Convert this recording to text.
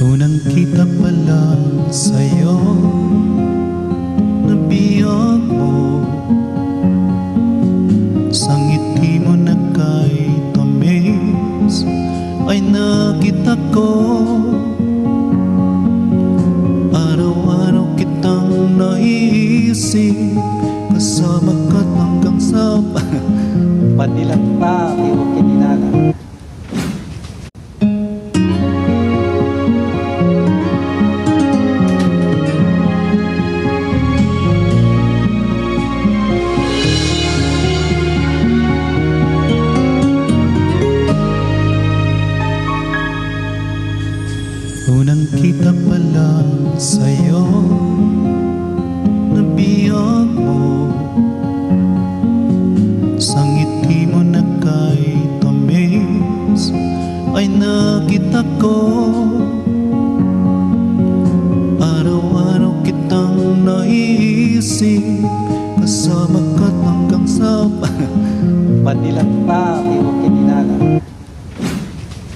Unang kita pa lang sa'yo, nabiyag mo sa ngiti mo na kay tamis ay nakita ko. Araw-araw kitang naiisip, kasama ka hanggang sa Padilat pa, pero kininala. Unang kita pa lang sa'yo, nabiyag mo sa ngiti mo na kay tamis ay nakita ko. Araw-araw kitang naiisip, kasama ka hanggang sa Padilat pa,